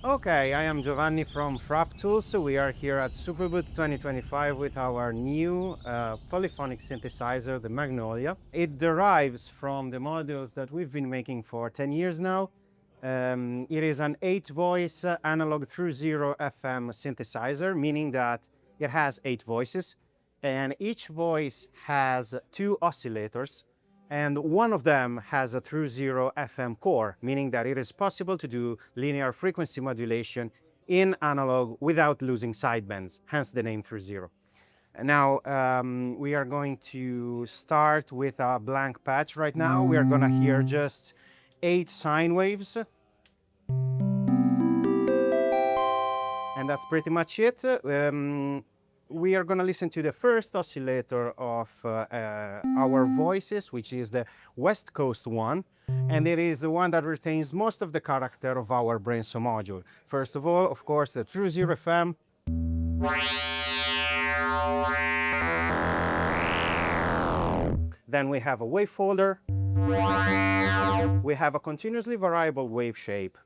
Okay, I am Giovanni from Frap Tools. So we are here at Superbooth 2025 with our new polyphonic synthesizer, the Magnolia. It derives from the modules that we've been making for 10 years now. It is an 8-voice analog Thru-Zero FM synthesizer, meaning that it has 8 voices, and each voice has 2 oscillators, and one of them has a Thru-Zero FM core, meaning that it is possible to do linear frequency modulation in analog without losing sidebands, hence the name Thru-Zero. Now, we are going to start with a blank patch right now. We are gonna hear just 8 sine waves. And that's pretty much it. We are going to listen to the first oscillator of our voices, which is the West Coast one, and it is the one that retains most of the character of our Brainstorm module. First of all, of course, the Thru-Zero FM. Then we have a wave folder. We have a continuously variable wave shape.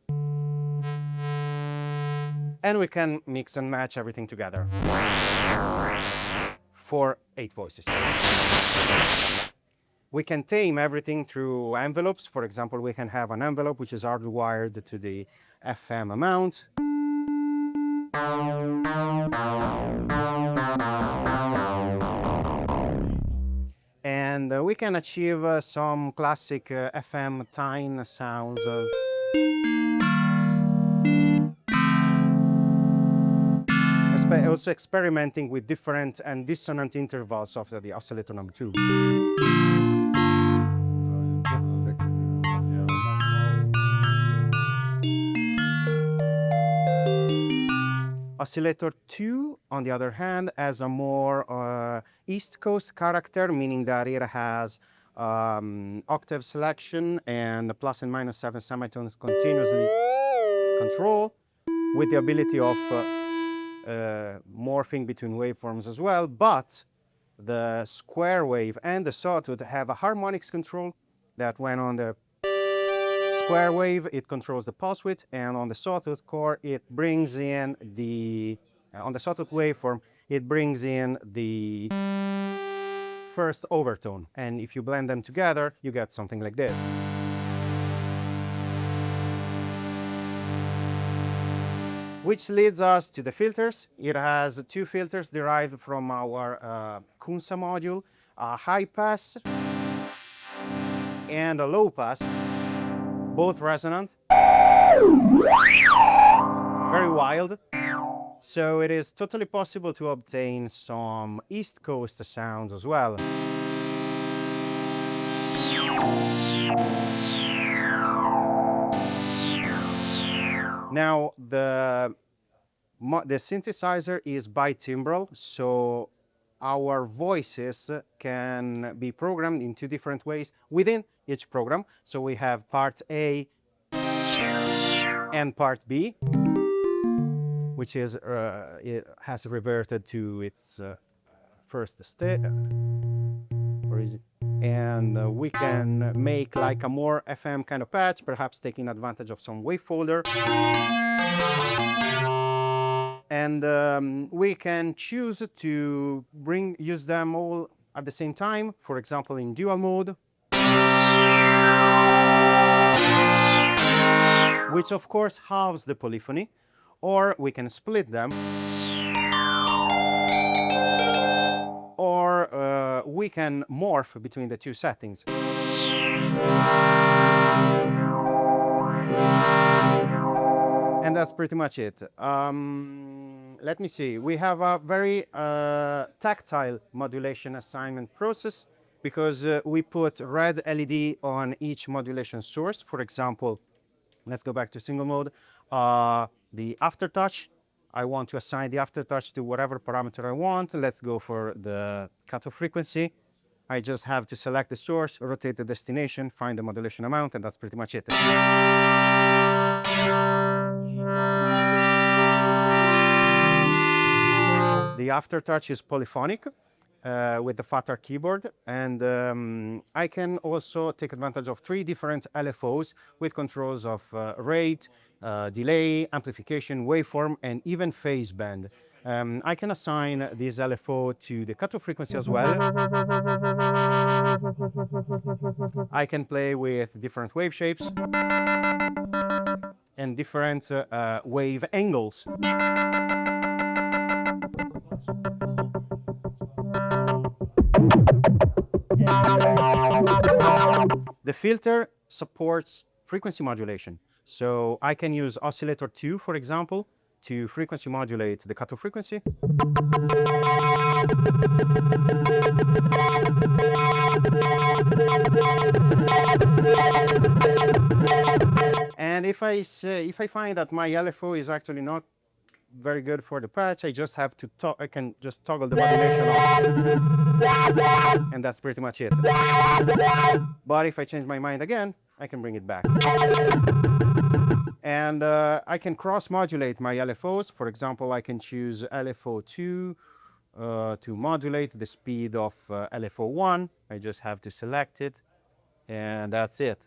And we can mix and match everything together for 8 voices. We can tame everything through envelopes. For example, we can have an envelope which is hardwired to the FM amount. And we can achieve some classic FM tine sounds. Also experimenting with different and dissonant intervals of the oscillator number 2. Oscillator 2, on the other hand, has a more East Coast character, meaning that it has octave selection and plus and minus 7 semitones continuously control, with the ability of morphing between waveforms as well, but the square wave and the sawtooth have a harmonics control that when on the square wave it controls the pulse width, and on the sawtooth core it brings in the on the sawtooth waveform it brings in the first overtone, and if you blend them together you get something like this. Which leads us to the filters. It has 2 filters derived from our Kunsa module, a high pass and a low pass, both resonant, very wild. So it is totally possible to obtain some East Coast sounds as well. Now, the synthesizer is bi-timbral, so our voices can be programmed in 2 different ways within each program. So we have part A and part B, which is it has reverted to its first state. Where is it? And we can make like a more FM kind of patch, perhaps taking advantage of some wave folder. And we can choose to use them all at the same time, for example in dual mode, which of course halves the polyphony, or we can split them, or we can morph between the 2 settings. And that's pretty much it. Let me see. We have a very tactile modulation assignment process because we put red LED on each modulation source. For example, let's go back to single mode. The aftertouch, I want to assign the aftertouch to whatever parameter I want. Let's go for the cutoff frequency. I just have to select the source, rotate the destination, find the modulation amount, and that's pretty much it. The aftertouch is polyphonic, with the Fatar keyboard, and I can also take advantage of 3 different LFOs with controls of rate, delay, amplification, waveform, and even phase bend. I can assign this LFO to the cutoff frequency as well. I can play with different wave shapes and different wave angles. The filter supports frequency modulation. So I can use oscillator 2, for example, to frequency modulate the cutoff frequency. And if I find that my LFO is actually not very good for the patch, I can just toggle the modulation off, and that's pretty much it. But if I change my mind again, I can bring it back. And I can cross-modulate my LFOs. For example, I can choose LFO2 to modulate the speed of LFO1. I just have to select it, and that's it.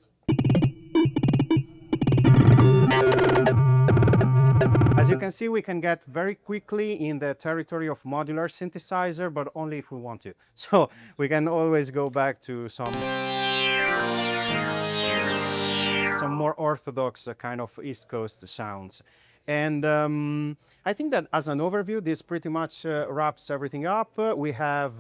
As you can see, we can get very quickly in the territory of modular synthesizer, but only if we want to. So we can always go back to some more orthodox kind of East Coast sounds. And I think that as an overview, this pretty much wraps everything up. We have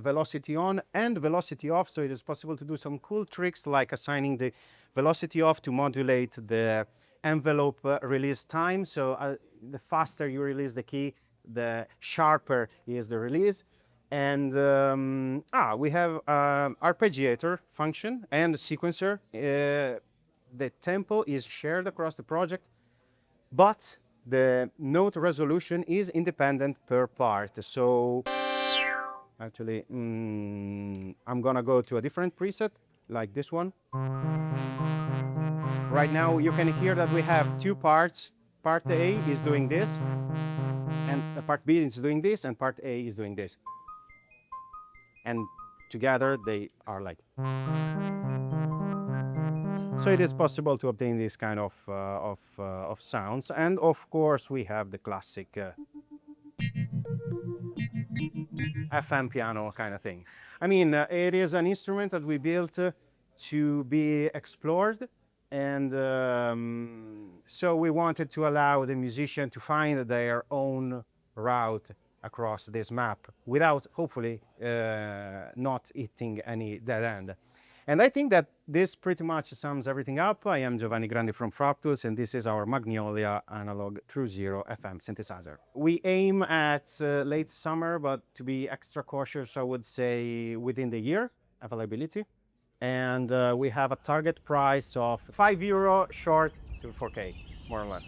velocity on and velocity off, so it is possible to do some cool tricks like assigning the velocity off to modulate the envelope release time. So the faster you release the key, the sharper is the release. And we have arpeggiator function and sequencer. The tempo is shared across the project, but the note resolution is independent per part. So actually, I'm gonna go to a different preset, like this one. Right now, you can hear that we have 2 parts. Part A is doing this, and part B is doing this, and part A is doing this. And together, they are like. So it is possible to obtain this kind of sounds. And of course, we have the classic FM piano kind of thing. I mean, it is an instrument that we built to be explored. And so we wanted to allow the musician to find their own route across this map without, hopefully, not hitting any dead end. And I think that this pretty much sums everything up. I am Giovanni Grandi from Frap Tools, and this is our Magnolia analog Thru-Zero FM synthesizer. We aim at late summer, but to be extra cautious, I would say within the year availability. And we have a target price of €5 short to 4K, more or less.